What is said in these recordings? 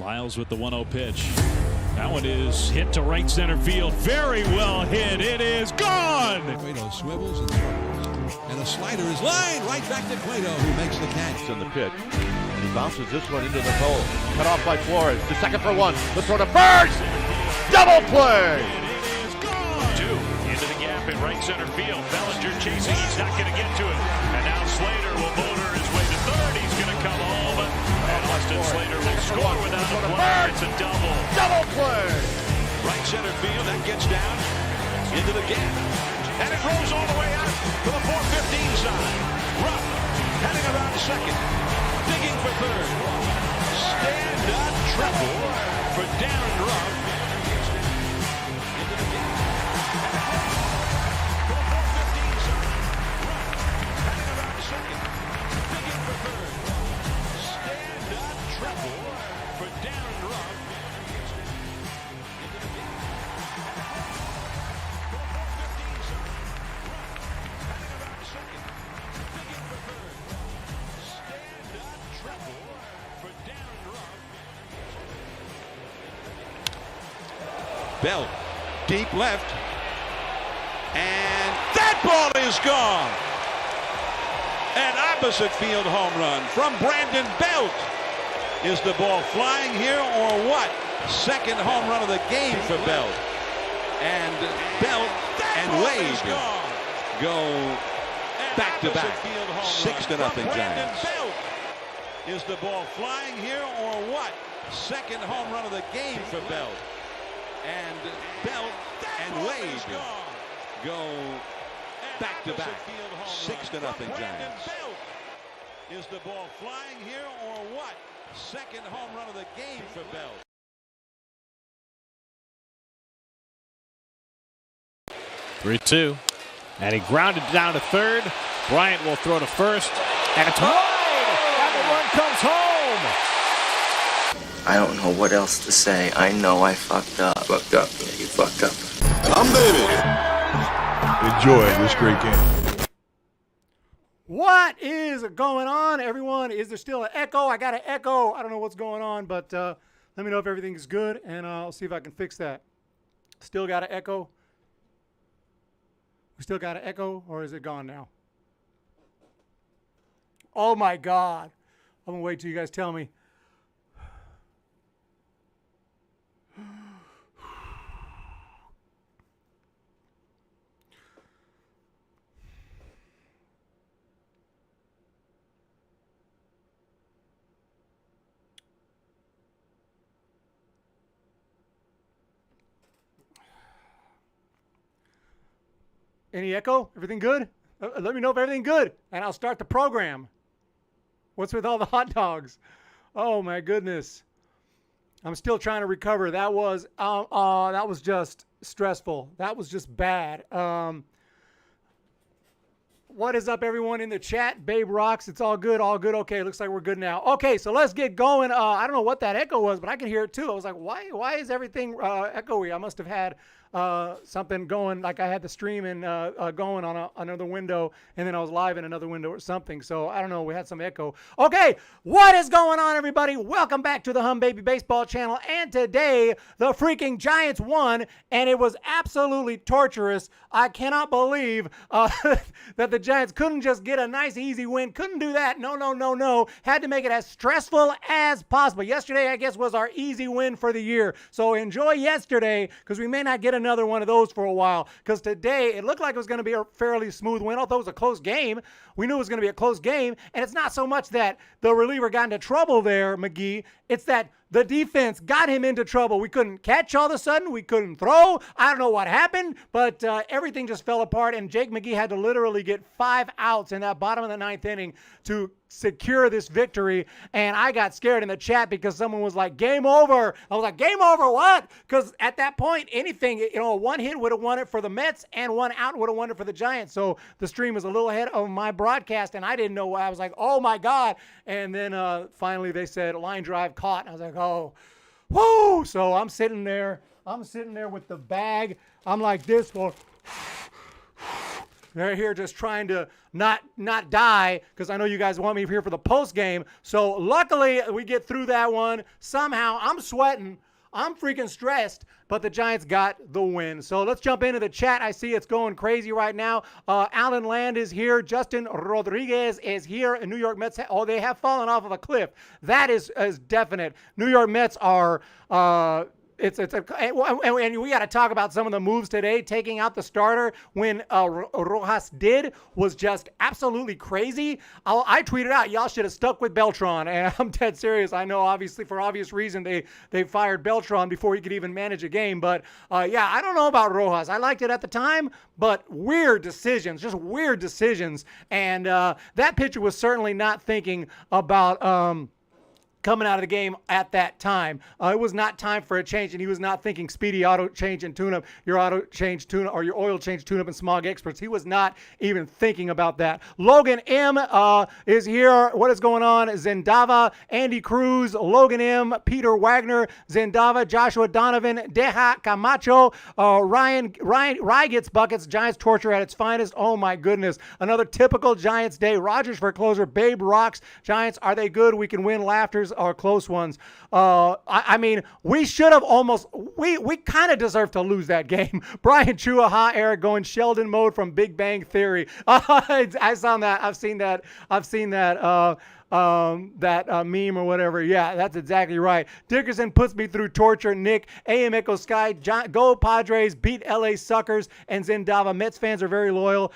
Lyles with the 1-0 pitch. That one is hit to right center field. Very well hit. It is gone. Cueto swivels and throws. And a slider is lined right back to Cueto, who makes the catch. On the pitch. And he bounces this one into the hole. Cut off by Flores. To second for one. The throw to first. Double play. It is gone. Two into the gap in right center field. Bellinger chasing. He's not going to get to it. And now Slater will motor his way to third. He's going to come home. And Austin Slater will score without a play. It's a double. Double play. Right center field. That gets down into the gap. And it rolls all the way out to the 415 side. Rupp heading around second. Digging for third. Stand-up triple for Darren Rupp. Into the gap. To the 415 side. Rupp heading around second. Digging for third. Stand-up triple for Darren Rupp. Into the gap. To the 415 side. Rupp heading around second. Digging for third. Stand-up triple for Darren Rupp. Bell, deep left. And that ball is gone. An opposite field home run from Brandon Belt. Is the ball flying here or what? Second home run of the game for Belt. And Belt and Wade go back to back. 6-0 Giants. Is the ball flying here or what? Second home run of the game for Belt. And Belt and Wade go back to back. 6-0 Giants. Is the ball flying here or what? Second home run of the game for Belt. Three-two, and he grounded down to third. Bryant will throw to first, and it's wide, and the run comes home. I don't know what else to say. I know I fucked up. Fucked up. Yeah, you fucked up. Baby. Enjoy this great game. What is going on, everyone? Is there still an echo? I got an echo. I don't know what's going on, but let me know if everything is good, and I'll see if I can fix that. Still got an echo? We still got an echo, or is it gone now? Oh, my God. I'm going to wait till you guys tell me. Any echo? Everything good? Let me know if everything good, and I'll start the program. What's with all the hot dogs? Oh my goodness! I'm still trying to recover. That was just stressful. That was just bad. What is up, everyone in the chat? Babe rocks. It's all good. All good. Okay, looks like we're good now. Okay, so let's get going. I don't know what that echo was, but I can hear it too. I was like, why is everything echoey? I must have had something going, like I had the stream and going on another window, and then I was live in another window or something. So I don't know. We had some echo. Okay, what is going on, everybody? Welcome back to the Humm Baby Baseball channel. And today, the freaking Giants won, and it was absolutely torturous. I cannot believe that the Giants couldn't just get a nice, easy win. Couldn't do that. No. Had to make it as stressful as possible. Yesterday, I guess, was our easy win for the year. So enjoy yesterday, because we may not get another one of those for a while, because today it looked like it was going to be a fairly smooth win, although it was a close game. We knew it was going to be a close game, and it's not so much that the reliever got into trouble there, McGee. It's that the defense got him into trouble. We couldn't catch all of a sudden. We couldn't throw. I don't know what happened, but everything just fell apart, and Jake McGee had to literally get 5 outs in that bottom of the 9th inning to secure this victory. And I got scared in the chat because someone was like, game over. I was like, game over what? Because at that point, anything, one hit would have won it for the Mets, and 1 out would have won it for the Giants. So the stream was a little ahead of my broadcast, and I didn't know why. I was like, oh my God. And then finally they said line drive caught. I was like, oh, whoo. So I'm sitting there with the bag. I'm like this, going, They're here just trying to not die because I know you guys want me here for the post game. So luckily we get through that one. Somehow I'm sweating. I'm freaking stressed, but the Giants got the win. So let's jump into the chat. I see it's going crazy right now. Alan Land is here. Justin Rodriguez is here. And New York Mets, they have fallen off of a cliff. That is definite. New York Mets are... and we got to talk about some of the moves today. Taking out the starter when Rojas did was just absolutely crazy. I tweeted out, y'all should have stuck with Beltran, and I'm dead serious. I know, obviously, for obvious reason, they fired Beltran before he could even manage a game. But yeah, I don't know about Rojas. I liked it at the time, but weird decisions, just weird decisions. And that pitcher was certainly not thinking about coming out of the game at that time. It was not time for a change, and he was not thinking speedy auto change and tune-up, your auto change tune-up, or your oil change tune-up and smog experts. He was not even thinking about that. Logan M is here. What is going on? Zendava, Andy Cruz, Logan M, Peter Wagner, Zendava, Joshua Donovan, Deja Camacho, Ryan gets buckets. Giants torture at its finest. Oh my goodness. Another typical Giants day. Rogers for closer. Babe rocks. Giants, are they good? We can win. Laughters are close ones. I mean, we should have we kind of deserve to lose that game. Brian Chua, Eric going Sheldon mode from Big Bang Theory. I saw that. I've seen that meme or whatever. Yeah, that's exactly right. Dickerson puts me through torture. Nick, AM Echo Sky, go Padres, beat LA Suckers, and Zendava. Mets fans are very loyal.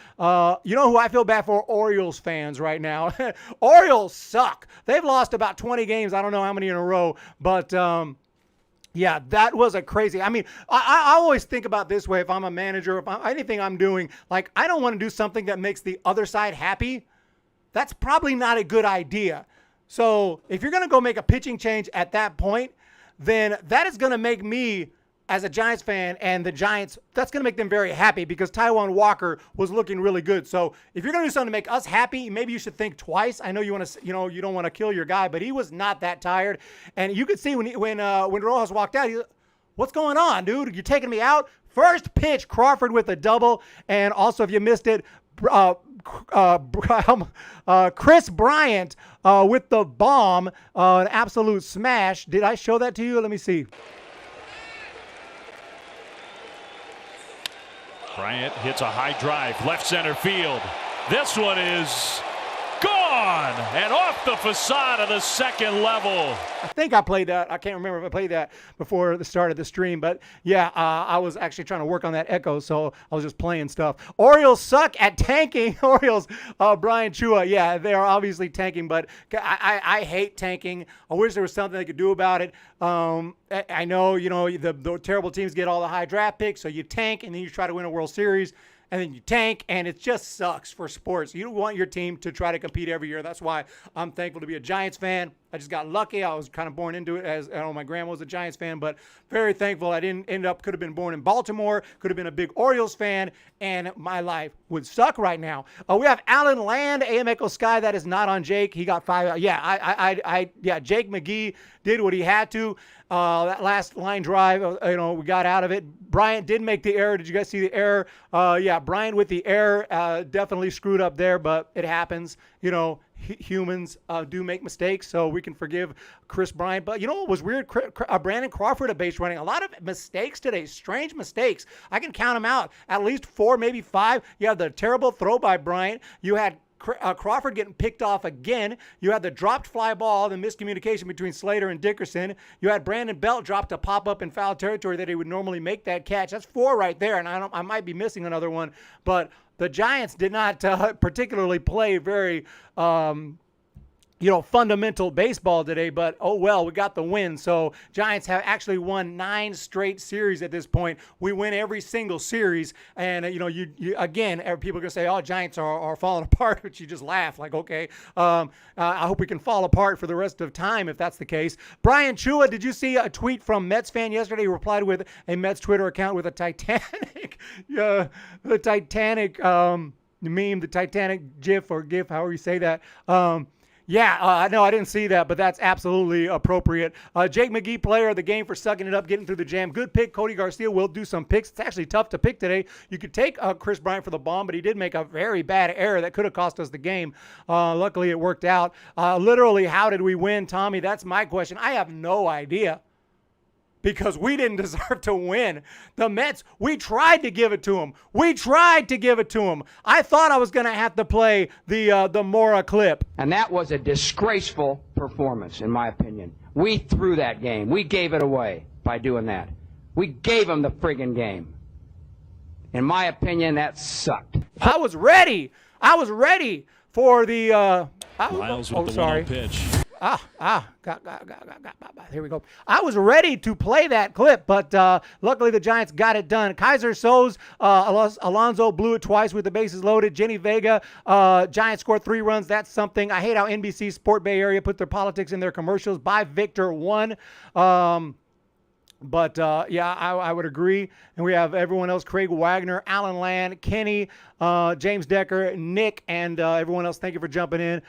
You know who I feel bad for? Orioles fans right now. Orioles suck. They've lost about 20 games. I don't know how many in a row, but yeah, that was a crazy. I mean, I always think about this way. If I'm a manager, anything I'm doing, like, I don't want to do something that makes the other side happy. That's probably not a good idea. So if you're going to go make a pitching change at that point, then that is going to make me, as a Giants fan, and the Giants, that's going to make them very happy because Taijuan Walker was looking really good. So if you're going to do something to make us happy, maybe you should think twice. I know you want to, you don't want to kill your guy, but he was not that tired. And you could see when Rojas walked out, what's going on, dude? You're taking me out? First pitch, Crawford with a double. And also, if you missed it, Chris Bryant with the bomb, an absolute smash. Did I show that to you? Let me see. Bryant hits a high drive, left center field. This one is gone and off the facade of the second level. I think I played that. I can't remember if I played that before the start of the stream, but yeah, I was actually trying to work on that echo, so I was just playing stuff. Orioles suck at tanking. Orioles, Brian Chua, yeah, they are obviously tanking, but I hate tanking. I wish there was something they could do about it. I know, the terrible teams get all the high draft picks, so you tank, and then you try to win a World Series. And then you tank, and it just sucks for sports. You want your team to try to compete every year. That's why I'm thankful to be a Giants fan. I just got lucky. I was kind of born into it, as I know my grandma was a Giants fan, but very thankful I didn't end up, could have been born in Baltimore, could have been a big Orioles fan, and my life would suck right now. We have Alan Land, AM Echo Sky. That is not on Jake. He got 5. Yeah, Jake McGee did what he had to. That last line drive, we got out of it. Bryant did make the error. Did you guys see the error? Yeah, Bryant with the error definitely screwed up there, but it happens. Humans do make mistakes, so we can forgive Chris Bryant. But you know what was weird? Brandon Crawford, a base running. A lot of mistakes today, strange mistakes. I can count them out. At least 4, maybe 5. You have the terrible throw by Bryant. You had Crawford getting picked off again. You had the dropped fly ball, the miscommunication between Slater and Dickerson. You had Brandon Belt drop to pop up in foul territory that he would normally make that catch. That's 4 right there, and I might be missing another one. But the Giants did not particularly play very fundamental baseball today, but oh well, we got the win. So Giants have actually won 9 straight series at this point. We win every single series, and you again, people are gonna say, "Oh, Giants are falling apart," but you just laugh like, okay. I hope we can fall apart for the rest of time if that's the case. Brian Chua, did you see a tweet from Mets fan yesterday? He replied with a Mets Twitter account with a Titanic, the Titanic meme, the Titanic GIF or GIF, however you say that. Yeah, no, I didn't see that, but that's absolutely appropriate. Jake McGee, player of the game for sucking it up, getting through the jam. Good pick. Cody Garcia will do some picks. It's actually tough to pick today. You could take Chris Bryant for the bomb, but he did make a very bad error that could have cost us the game. Luckily, it worked out. Literally, how did we win, Tommy? That's my question. I have no idea. Because we didn't deserve to win. The Mets, we tried to give it to them. I thought I was going to have to play the Mora clip. And that was a disgraceful performance, in my opinion. We threw that game. We gave it away by doing that. We gave them the friggin' game. In my opinion, that sucked. I was ready for the... Miles with the 1-0 pitch. Here we go. I was ready to play that clip, but luckily the Giants got it done. Kaiser Soze, Alonso blew it twice with the bases loaded. Jenny Vega, Giants scored 3 runs. That's something. I hate how NBC Sport Bay Area put their politics in their commercials. By Victor 1. But, I would agree. And we have everyone else, Craig Wagner, Alan Land, Kenny, James Decker, Nick, and everyone else. Thank you for jumping in.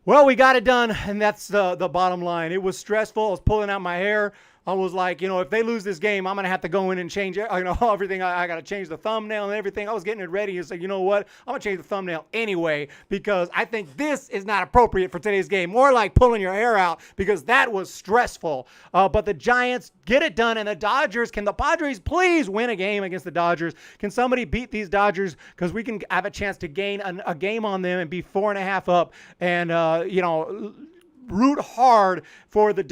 Well, we got it done, and that's the bottom line. It was stressful. I was pulling out my hair. I was like, if they lose this game, I'm going to have to go in and change everything. I got to change the thumbnail and everything. I was getting it ready. It's like, you know what? I'm going to change the thumbnail anyway because I think this is not appropriate for today's game. More like pulling your hair out because that was stressful. But the Giants get it done, and the Dodgers, can the Padres please win a game against the Dodgers? Can somebody beat these Dodgers because we can have a chance to gain a game on them and be 4.5 up and, root hard for the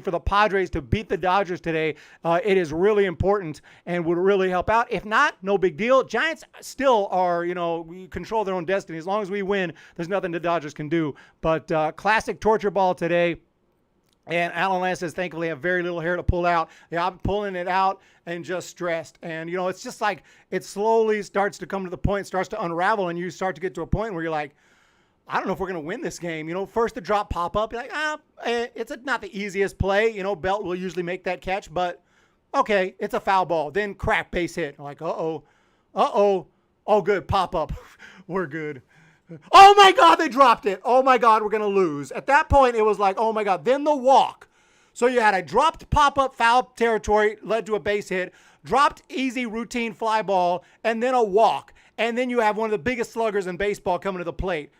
for the Padres to beat the Dodgers today. It is really important and would really help out. If not, no big deal. Giants still are, we control their own destiny. As long as we win, there's nothing the Dodgers can do. But classic torture ball today. And Alan Lance says, thankfully, I have very little hair to pull out. Yeah, I'm pulling it out and just stressed. And, it's just like it slowly starts to come to the point, starts to unravel, and you start to get to a point where you're like, I don't know if we're going to win this game. First the drop pop-up, you're like, it's not the easiest play. Belt will usually make that catch, but okay, it's a foul ball. Then crap, base hit. I'm like, oh, good, pop-up. We're good. Oh, my God, they dropped it. Oh, my God, we're going to lose. At that point, it was like, oh, my God. Then the walk. So you had a dropped pop-up foul territory, led to a base hit, dropped easy routine fly ball, and then a walk. And then you have one of the biggest sluggers in baseball coming to the plate.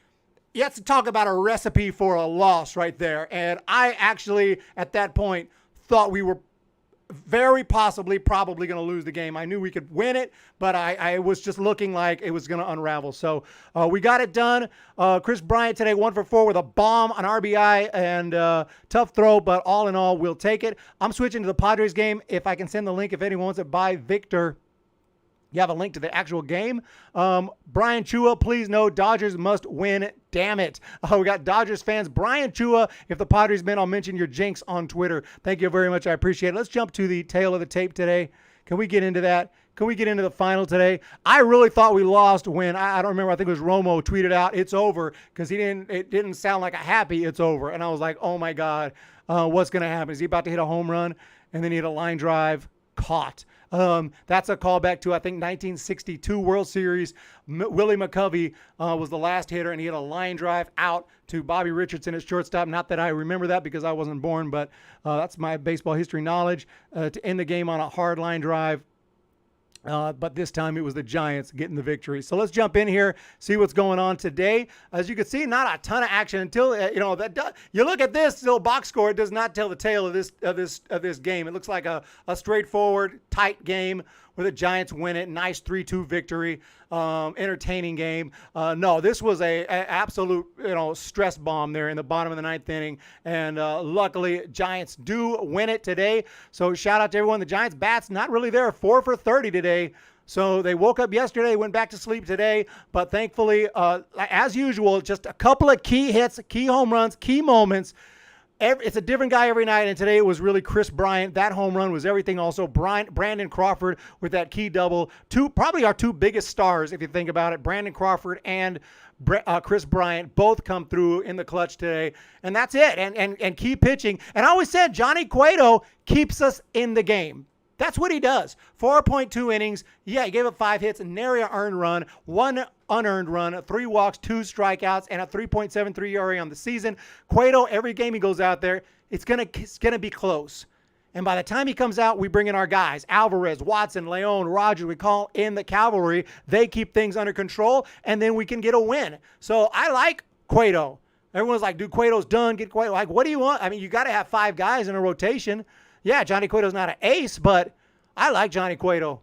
You have to talk about a recipe for a loss right there. And I actually, at that point, thought we were very probably going to lose the game. I knew we could win it, but I was just looking like it was going to unravel. So we got it done. Chris Bryant today, 1 for 4 with a bomb, an RBI, and tough throw, but all in all, we'll take it. I'm switching to the Padres game. If I can send the link, if anyone wants it, by Victor. You have a link to the actual game. Brian Chua, please know Dodgers must win. Damn it. We got Dodgers fans. Brian Chua, if the Padres win, I'll mention your jinx on Twitter. Thank you very much. I appreciate it. Let's jump to the tail of the tape today. Can we get into that? Can we get into the final today? I really thought we lost when, I don't remember, I think it was Romo tweeted out, it's over, because it didn't sound like a happy it's over. And I was like, oh my God, what's going to happen? Is he about to hit a home run? And then he hit a line drive, caught. That's a callback to, I think, 1962 World Series. Willie McCovey was the last hitter, and he had a line drive out to Bobby Richardson at shortstop. Not that I remember that because I wasn't born, but that's my baseball history knowledge. To end the game on a hard line drive. But this time it was the Giants getting the victory. So let's jump in here, see what's going on today. As you can see, not a ton of action until you look at this little box score. It does not tell the tale of this game. It looks like a straightforward, tight game where the Giants win it. Nice 3-2 victory. Entertaining game. No, this was a absolute stress bomb there in the bottom of the 9th inning. And luckily, Giants do win it today. So shout out to everyone. The Giants bats not really there. 4 for 30 today. So they woke up yesterday, went back to sleep today. But thankfully, as usual, just a couple of key hits, key home runs, key moments. It's a different guy every night, and today it was really Chris Bryant. That home run was everything also. Brandon Crawford with that key double. Probably our two biggest stars, if you think about it. Brandon Crawford and Chris Bryant both come through in the clutch today. And that's it. And key pitching. And I always said Johnny Cueto keeps us in the game. That's what he does. 4.2 innings. Yeah, he gave up 5 hits, and nary an earned run, 1 unearned run, 3 walks, 2 strikeouts, and a 3.73 ERA on the season. Cueto, every game he goes out there, it's gonna be close. And by the time he comes out, we bring in our guys. Alvarez, Watson, Leon, Rogers, we call in the cavalry. They keep things under control, and then we can get a win. So I like Cueto. Everyone's like, dude, Cueto's done. Get Cueto. Like, what do you want? I mean, you got to have 5 guys in a rotation. Yeah, Johnny Cueto's not an ace, but I like Johnny Cueto.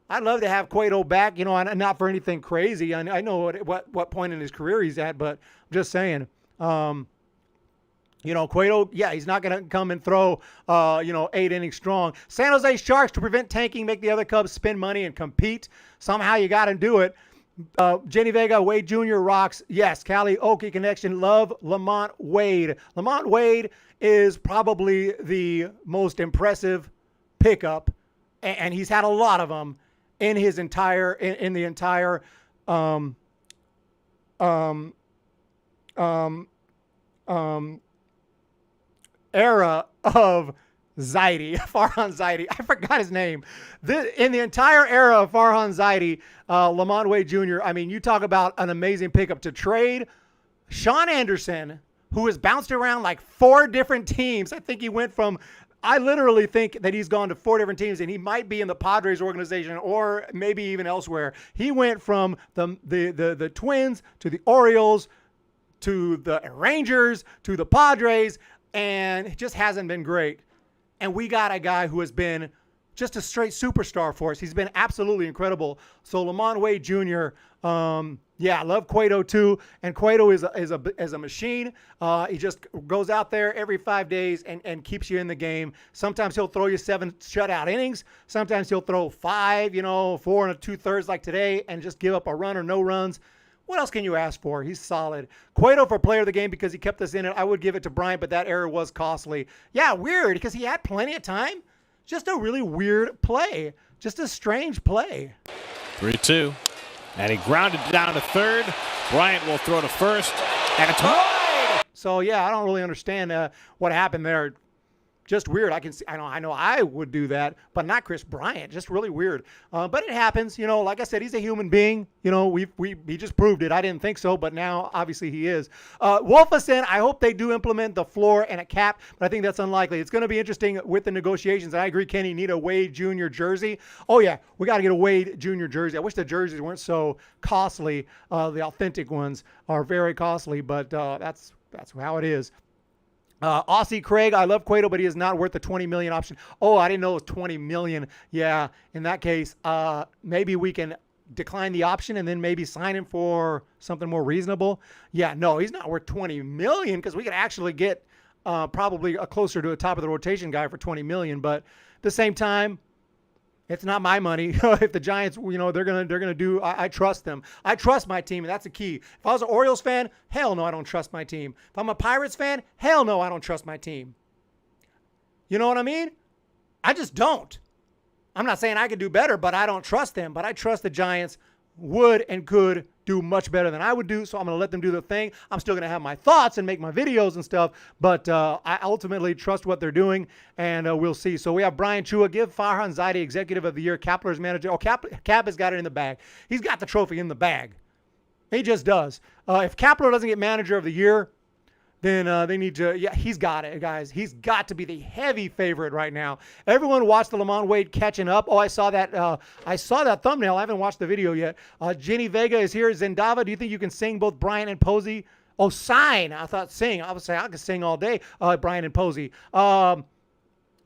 I'd love to have Cueto back, you know, and not for anything crazy. I know what point in his career he's at, but I'm just saying. You know, Cueto, yeah, he's not going to come and throw, 8 innings strong. San Jose Sharks, to prevent tanking, make the other Cubs spend money and compete. Somehow you got to do it. Jenny Vega, Wade Jr. rocks. Yes, Cali Okie connection. Love Lamont Wade. Lamont Wade is probably the most impressive pickup, and he's had a lot of them in his entire era of Zaidi, Farhan Zaidi. I forgot his name. In the entire era of Farhan Zaidi, Lamont Wade Jr., I mean, you talk about an amazing pickup to trade. Sean Anderson, who has bounced around like 4 different teams. I think he went from, I literally think that he's gone to 4 different teams, and he might be in the Padres organization or maybe even elsewhere. He went from the Twins to the Orioles to the Rangers to the Padres, and it just hasn't been great. And we got a guy who has been just a straight superstar for us. He's been absolutely incredible. So Lamont Wade Jr., I love Cueto too. And Cueto is a machine. He just goes out there every 5 days and keeps you in the game. Sometimes he'll throw you 7 shutout innings. Sometimes he'll throw 5, 4 and 2/3 like today, and just give up a run or no runs. What else can you ask for? He's solid. Cueto for player of the game because he kept us in it. I would give it to Bryant, but that error was costly. Yeah, weird, because he had plenty of time. Just a really weird play. Just a strange play. 3-2. And he grounded down to third. Bryant will throw to first. And it's wide! So, yeah, I don't really understand what happened there. Just weird. I know I would do that, but not Chris Bryant. Just really weird. But it happens. Like I said, he's a human being. He just proved it. I didn't think so, but now obviously he is. Wolfison, I hope they do implement the floor and a cap, but I think that's unlikely. It's going to be interesting with the negotiations. I agree, Kenny, need a Wade Jr. jersey. Oh, yeah, we got to get a Wade Jr. jersey. I wish the jerseys weren't so costly. The authentic ones are very costly, but that's how it is. Aussie Craig, I love Cueto, but he is not worth the $20 million option. Oh, I didn't know it was $20 million. Yeah, in that case, maybe we can decline the option and then maybe sign him for something more reasonable. Yeah, no, he's not worth $20 million because we could actually get probably closer to a top of the rotation guy for $20 million. But at the same time, it's not my money. If the Giants, they're gonna do. I trust them. I trust my team, and that's the key. If I was an Orioles fan, hell no, I don't trust my team. If I'm a Pirates fan, hell no, I don't trust my team. You know what I mean? I just don't. I'm not saying I could do better, but I don't trust them. But I trust the Giants would and could do much better than I would do, so I'm going to let them do the thing. I'm still going to have my thoughts and make my videos and stuff, but I ultimately trust what they're doing, and we'll see. So we have Brian Chua. Give Farhan Zaidi Executive of the Year, Kapler's manager. Oh, Cap has got it in the bag. He's got the trophy in the bag. He just does. If Kapler doesn't get Manager of the Year, then they need to, he's got it, guys. He's got to be the heavy favorite right now. Everyone watched the Lamont Wade catching up. Oh, I saw that thumbnail. I haven't watched the video yet. Jenny Vega is here. Zendava, do you think you can sing both Bryant and Posey? Oh, sign. I thought sing. I would say I could sing all day, Bryant and Posey. I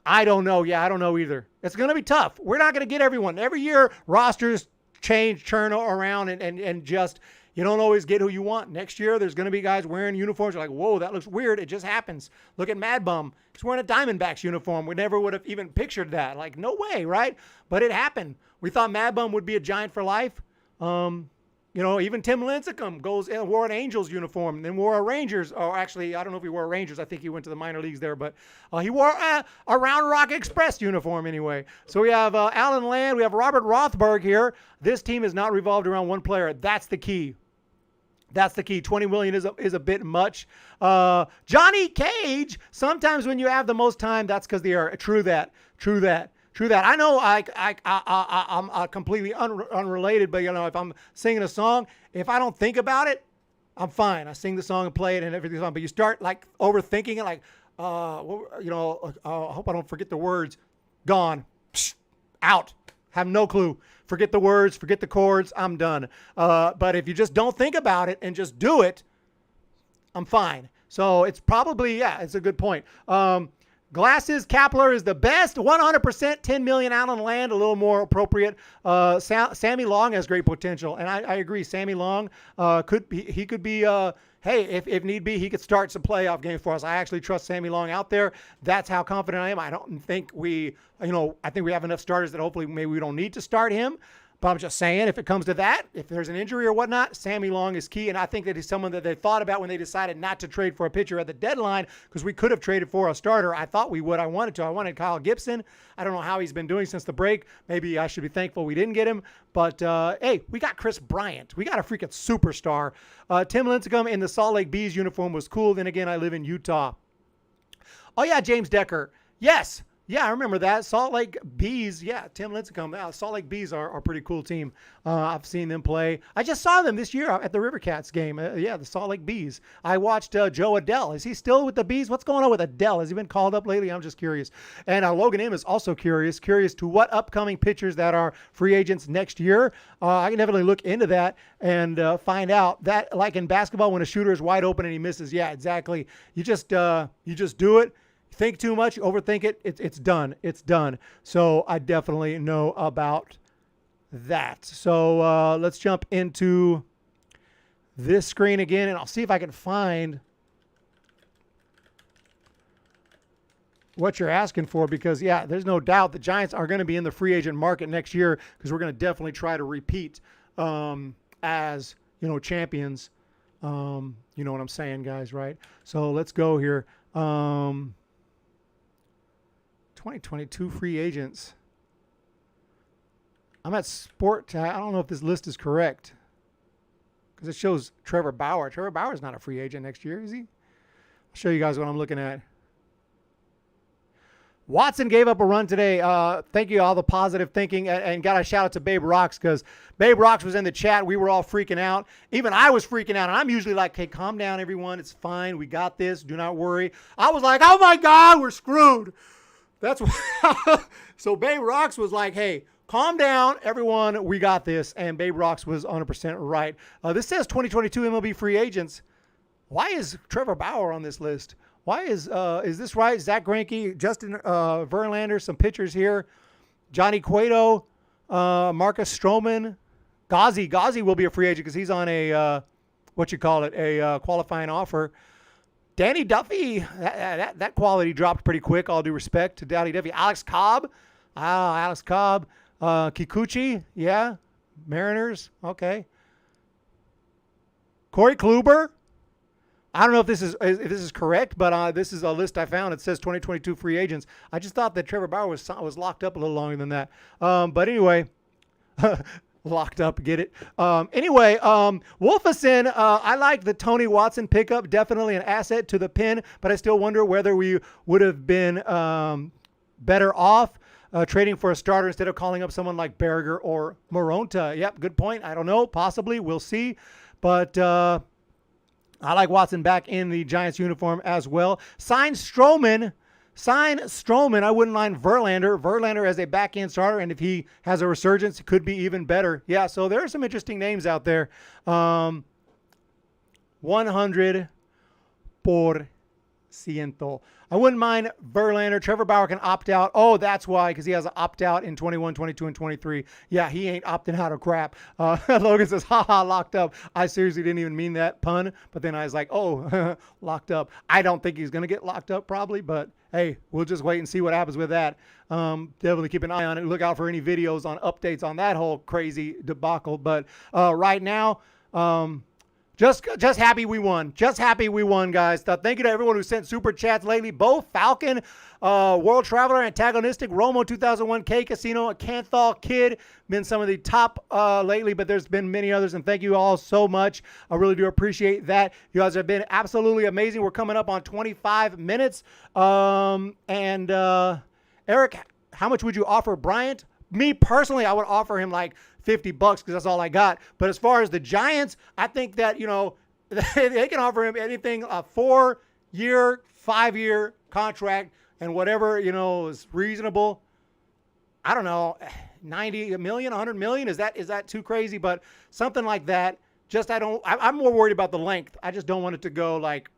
don't know. Yeah, I don't know either. It's going to be tough. We're not going to get everyone. Every year, rosters change, churn around, and just... You don't always get who you want. Next year, there's going to be guys wearing uniforms. You're like, whoa, that looks weird. It just happens. Look at Mad Bum. He's wearing a Diamondbacks uniform. We never would have even pictured that. Like, no way, right? But it happened. We thought Mad Bum would be a Giant for life. Even Tim Lincecum goes and wore an Angels uniform, then wore a Rangers. Or actually, I don't know if he wore a Rangers. I think he went to the minor leagues there. But he wore a Round Rock Express uniform anyway. So we have Alan Land. We have Robert Rothberg here. This team is not revolved around one player. That's the key. That's the key. $20 million is a bit much. Johnny Cage, sometimes when you have the most time, that's because they are. True that. True that. I know I'm completely unrelated, but, if I'm singing a song, if I don't think about it, I'm fine. I sing the song and play it and everything's fine. But you start, like, overthinking it, like, I hope I don't forget the words. Gone. Psh, out. Have no clue. Forget the words, forget the chords. I'm done. But if you just don't think about it and just do it, I'm fine. So it's probably, it's a good point. Glasses, Kapler is the best. 100%, 10 million out on land, a little more appropriate. Sammy Long has great potential, and I agree. Sammy Long could be. Hey, if need be, he could start some playoff games for us. I actually trust Sammy Long out there. That's how confident I am. I don't think I think we have enough starters that hopefully maybe we don't need to start him. But I'm just saying, if it comes to that, if there's an injury or whatnot, Sammy Long is key. And I think that he's someone that they thought about when they decided not to trade for a pitcher at the deadline, because we could have traded for a starter. I thought we would. I wanted Kyle Gibson. I don't know how he's been doing since the break. Maybe I should be thankful we didn't get him. But, hey, we got Chris Bryant. We got a freaking superstar. Tim Lincecum in the Salt Lake Bees uniform was cool. Then again, I live in Utah. Oh, yeah, James Decker. Yes. Yeah, I remember that. Salt Lake Bees. Yeah, Tim Lincecum. Salt Lake Bees are a pretty cool team. I've seen them play. I just saw them this year at the River Cats game. The Salt Lake Bees. I watched Joe Adell. Is he still with the Bees? What's going on with Adell? Has he been called up lately? I'm just curious. And Logan M is also curious to what upcoming pitchers that are free agents next year. I can definitely look into that and find out. That, like in basketball, when a shooter is wide open and he misses. Yeah, exactly. You just do it. Think too much, overthink it, it's done. It's done. So I definitely know about that. So let's jump into this screen again, and I'll see if I can find what you're asking for, because, there's no doubt the Giants are going to be in the free agent market next year, because we're going to definitely try to repeat as, champions. You know what I'm saying, guys, right? So let's go here. 2022 free agents. I'm at Sport. I don't know if this list is correct, because it shows Trevor Bauer. Trevor Bauer's not a free agent next year, is he? I'll show you guys what I'm looking at. Watson gave up a run today. Thank you, all the positive thinking, and got a shout out to Babe Rocks, because Babe Rocks was in the chat. We were all freaking out. Even I was freaking out, and I'm usually like, hey, calm down, everyone. It's fine. We got this. Do not worry. I was like, oh, my God, we're screwed. That's what So Babe Rocks was like, hey, calm down, everyone. We got this. And Babe Rocks was 100% right. This says 2022 MLB free agents. Why is Trevor Bauer on this list? Why is this right? Zach Greinke, Justin Verlander, some pitchers here. Johnny Cueto, Marcus Stroman, Ghazi. Ghazi will be a free agent because he's on a, a qualifying offer. Danny Duffy, that quality dropped pretty quick, all due respect to Danny Duffy. Alex Cobb. Kikuchi, Mariners, okay. Corey Kluber. I don't know if this is correct, but this is a list I found. It says 2022 free agents. I just thought that Trevor Bauer was locked up a little longer than that. But anyway, locked up, get it? Wolfison, I like the Tony Watson pickup. Definitely an asset to the pen, but I still wonder whether we would have been better off trading for a starter instead of calling up someone like Berger or Moronta. Yep, good point. I don't know. Possibly. We'll see. But I like Watson back in the Giants uniform as well. Sign Stroman. I wouldn't mind Verlander. Verlander as a back-end starter, and if he has a resurgence, it could be even better. Yeah, so there are some interesting names out there. 100%. I wouldn't mind Verlander. Trevor Bauer can opt out. Oh, that's why, because he has an opt-out in 21, 22, and 23. Yeah, he ain't opting out of crap. Logan says, haha, locked up. I seriously didn't even mean that pun, but then I was like, oh, locked up. I don't think he's going to get locked up probably, but hey, we'll just wait and see what happens with that. Definitely keep an eye on it. Look out for any videos on updates on that whole crazy debacle. But right now, just happy we won. Just happy we won, guys. Thank you to everyone who sent super chats lately. Bo Falcon, World Traveler, Antagonistic, Romo 2001, K Casino, Canthal Kid, been some of the top lately, but there's been many others, and thank you all so much. I really do appreciate that. You guys have been absolutely amazing. We're coming up on 25 minutes. Eric how much would you offer Bryant? Me personally, I would offer him like $50 because that's all I got. But as far as the Giants, I think that, they can offer him anything, a 4-year, 5-year contract, and whatever, is reasonable. I don't know, 90 million, 100 million. Is that too crazy? But something like that. Just I'm more worried about the length. I just don't want it to go like,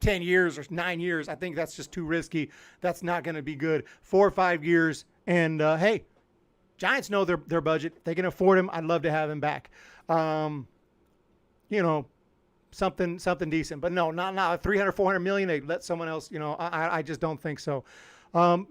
10 years or 9 years. I think that's just too risky. That's not going to be good. 4 or 5 years. And, hey, Giants know their budget. If they can afford him, I'd love to have him back. Something decent. But no, not 300, 400 million. They let someone else, I just don't think so.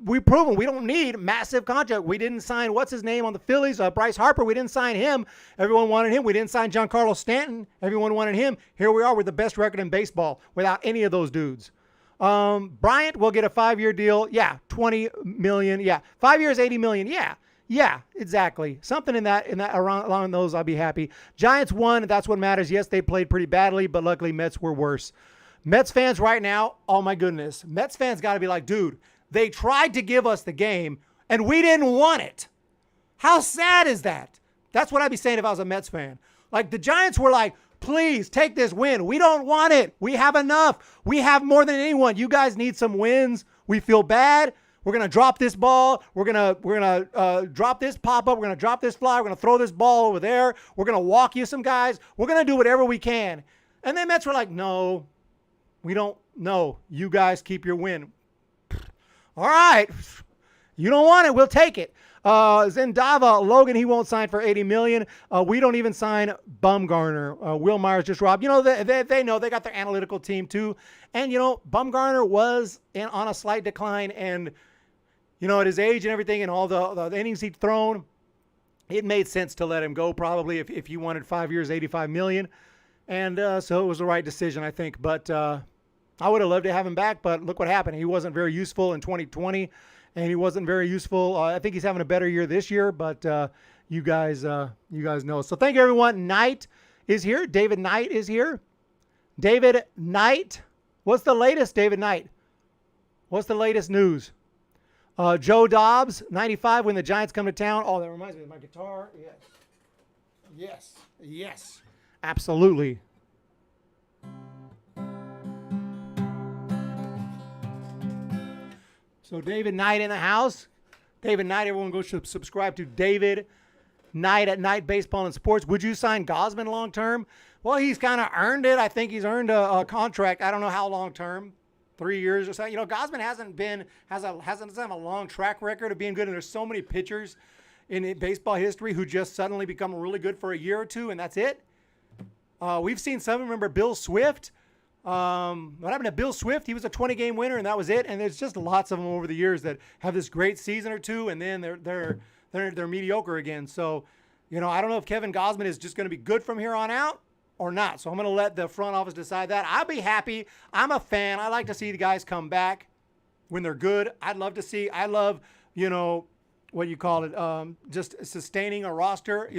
We've proven we don't need massive contract. We didn't sign, what's his name on the Phillies? Bryce Harper. We didn't sign him. Everyone wanted him. We didn't sign Giancarlo Stanton. Everyone wanted him. Here we are with the best record in baseball without any of those dudes. Bryant will get a 5-year deal. Yeah. 20 million. Yeah. 5 years, 80 million. Yeah. Yeah, exactly. Something in that along those, I'll be happy. Giants won. That's what matters. Yes, they played pretty badly, but luckily Mets were worse. Mets fans right now, oh my goodness. Mets fans got to be like, dude, they tried to give us the game, and we didn't want it. How sad is that? That's what I'd be saying if I was a Mets fan. Like, the Giants were like, please take this win. We don't want it. We have enough. We have more than anyone. You guys need some wins. We feel bad. We're going to drop this ball. We're going to drop this pop-up. We're going to drop this fly. We're going to throw this ball over there. We're going to walk you some guys. We're going to do whatever we can. And then Mets were like, no, we don't know. You guys keep your win. All right. You don't want it. We'll take it. Zendava, Logan, he won't sign for $80 million. We don't even sign Bumgarner. Will Myers just robbed. They know. They got their analytical team too. And, Bumgarner was on a slight decline. And, at his age and everything and all the innings he'd thrown, it made sense to let him go probably if you wanted 5 years, $85 million. And so it was the right decision, I think. But I would have loved to have him back, but look what happened. He wasn't very useful in 2020, and he wasn't very useful. I think he's having a better year this year, but you guys know. So thank you, everyone. Knight is here. David Knight is here. David Knight. What's the latest, David Knight? What's the latest news? Joe Dobbs, 95, when the Giants come to town. Oh, that reminds me of my guitar. Yes. Absolutely. So David Knight in the house. David Knight, everyone go subscribe to David Knight at Knight Baseball and Sports. Would you sign Gausman long term? Well, he's kind of earned it. I think he's earned a contract. I don't know how long term, 3 years or so. Gausman doesn't have a long track record of being good, and there's so many pitchers in baseball history who just suddenly become really good for a year or two, and that's it. We've seen some. Remember Bill Swift? What happened to Bill Swift? He was a 20-game winner, and that was it. And there's just lots of them over the years that have this great season or two, and then they're mediocre again. So, I don't know if Kevin Gausman is just going to be good from here on out or not. So I'm going to let the front office decide that. I'll be happy. I'm a fan. I like to see the guys come back when they're good. I love, what you call it, just sustaining a roster,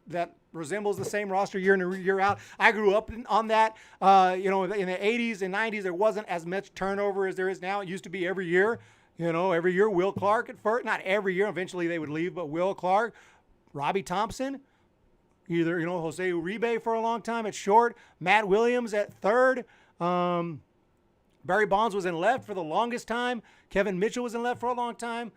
that resembles the same roster year in and year out. I grew up on that. In the 80s and 90s, there wasn't as much turnover as there is now. It used to be every year. Every year, Will Clark at first. Not every year. Eventually, they would leave, but Will Clark, Robbie Thompson, either, Jose Uribe for a long time at short, Matt Williams at third. Barry Bonds was in left for the longest time. Kevin Mitchell was in left for a long time.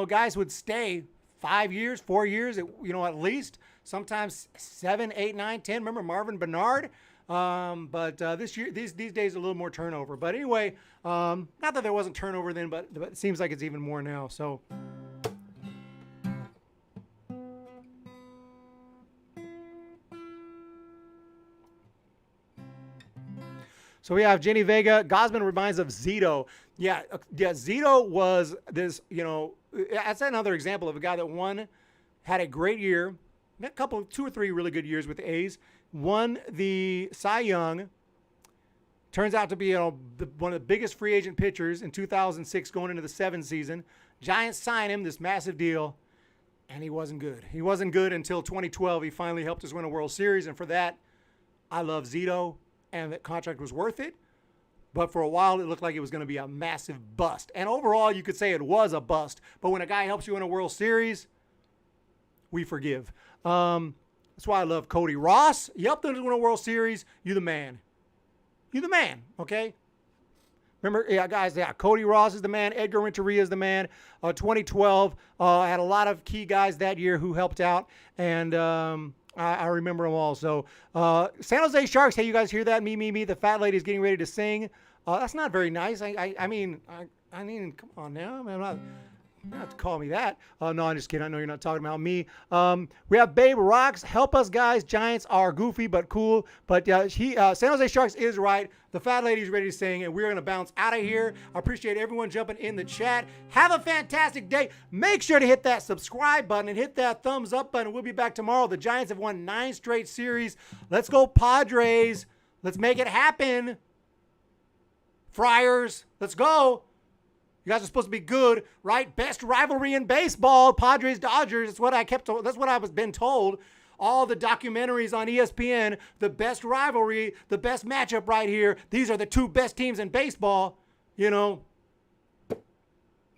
Guys would stay 5 years, 4 years, at least. Sometimes 7, 8, 9, 10. Remember Marvin Bernard? But this year, these days, a little more turnover. But anyway, not that there wasn't turnover then, but it seems like it's even more now. So. So we have Jenny Vega. Gausman reminds of Zito. Yeah, Zito was this, that's another example of a guy that had a great year, two or three really good years with the A's, won the Cy Young, turns out to be one of the biggest free agent pitchers in 2006 going into the 7th season. Giants signed him, this massive deal, and he wasn't good. He wasn't good until 2012. He finally helped us win a World Series, and for that, I love Zito, and that contract was worth it. But for a while, it looked like it was going to be a massive bust. And overall, you could say it was a bust. But when a guy helps you in a World Series, we forgive. That's why I love Cody Ross. You helped them to win a World Series. You the man. You the man, okay? Remember, yeah, guys, yeah, Cody Ross is the man. Edgar Renteria is the man. 2012, had a lot of key guys that year who helped out, and I remember them all. So, San Jose Sharks, hey, you guys hear that? Me, the fat lady is getting ready to sing. That's not very nice. I mean, come on now. I'm not... You don't have to call me that. No, I'm just kidding. I know you're not talking about me. We have Babe Rocks. Help us, guys. Giants are goofy but cool. But San Jose Sharks is right. The fat lady's ready to sing, and we're going to bounce out of here. I appreciate everyone jumping in the chat. Have a fantastic day. Make sure to hit that subscribe button and hit that thumbs up button. We'll be back tomorrow. The Giants have won 9 straight series. Let's go, Padres. Let's make it happen. Friars, let's go. You guys are supposed to be good, right? Best rivalry in baseball, Padres-Dodgers. That's what I was been told. All the documentaries on ESPN, the best rivalry, the best matchup right here. These are the 2 best teams in baseball. You know,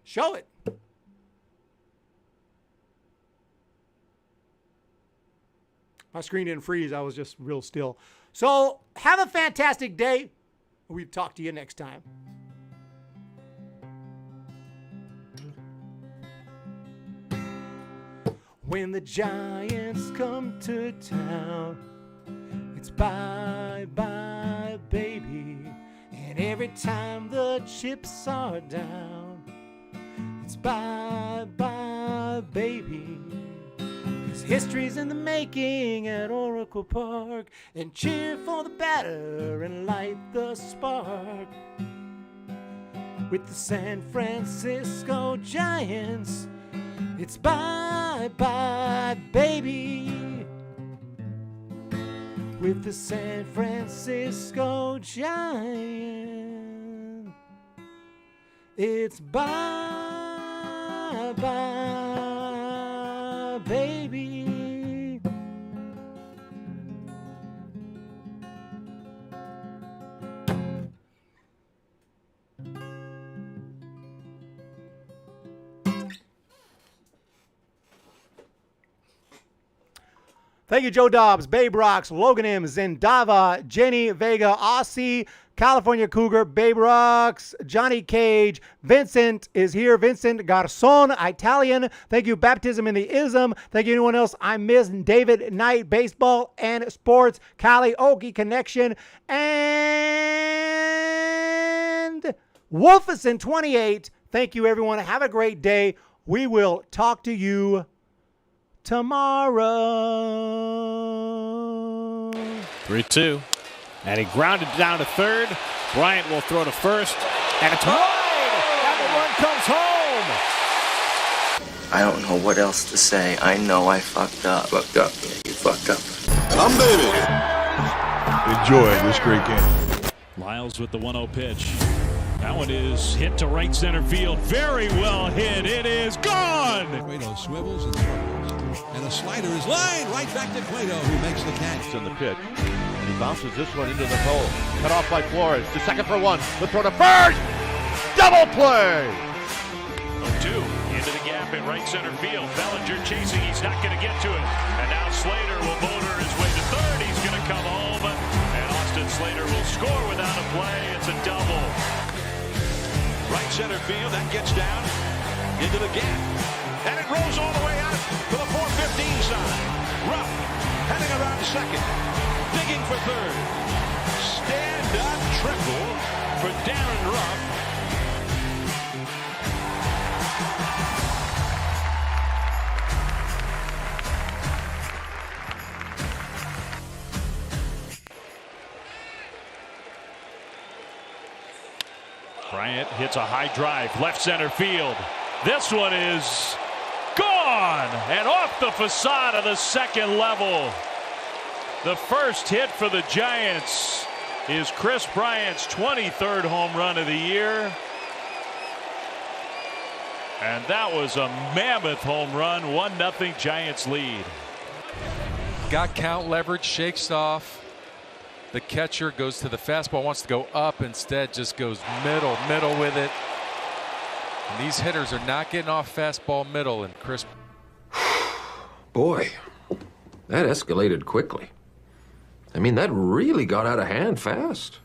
show it. My screen didn't freeze. I was just real still. So have a fantastic day. We'll talk to you next time. When the Giants come to town, it's bye-bye, baby. And every time the chips are down, it's bye-bye, baby. 'Cause history's in the making at Oracle Park. And cheer for the batter and light the spark. With the San Francisco Giants, it's bye-bye, baby. With the San Francisco Giants, it's bye-bye, baby. Thank you, Joe Dobbs, Babe Rocks, Logan M, Zendava, Jenny Vega, Aussie, California Cougar, Babe Rocks, Johnny Cage, Vincent is here, Vincent Garcon, Italian. Thank you, Baptism in the Ism. Thank you, anyone else I missed, David Knight, Baseball and Sports, Cali Okie Connection, and Wolfison 28. Thank you, everyone. Have a great day. We will talk to you tomorrow. 3-2. And he grounded down to third. Bryant will throw to first. And it's wide! And the run comes home! I don't know what else to say. I know I fucked up. Fucked up. Yeah, you fucked up. I'm David. Enjoy this great game. Lyles with the 1-0 pitch. That one is hit to right center field. Very well hit. It is gone! Cueto swivels and circles. And a slider is lined right back to Cueto, who makes the catch. In the pitch. And he bounces this one into the hole. Cut off by Flores. To second for 1. The throw to first! Double play! 0-2 into the gap in right center field. Bellinger chasing. He's not going to get to it. And now Slater will motor his way to third. He's going to come home. And Austin Slater will score without a play. It's a double. Right center field. That gets down into the gap. And it rolls all the way out to the 415 side. Ruff heading around second. Digging for third. Stand-up triple for Darren Ruff. Bryant hits a high drive, left center field. This one is gone and off the facade of the second level. The first hit for the Giants is Chris Bryant's 23rd home run of the year. And that was a mammoth home run. 1-0 Giants lead. Got count leverage, shakes off. The catcher goes to the fastball, wants to go up, instead just goes middle with it. And these hitters are not getting off fastball middle, and Chris. Boy, that escalated quickly. I mean, that really got out of hand fast.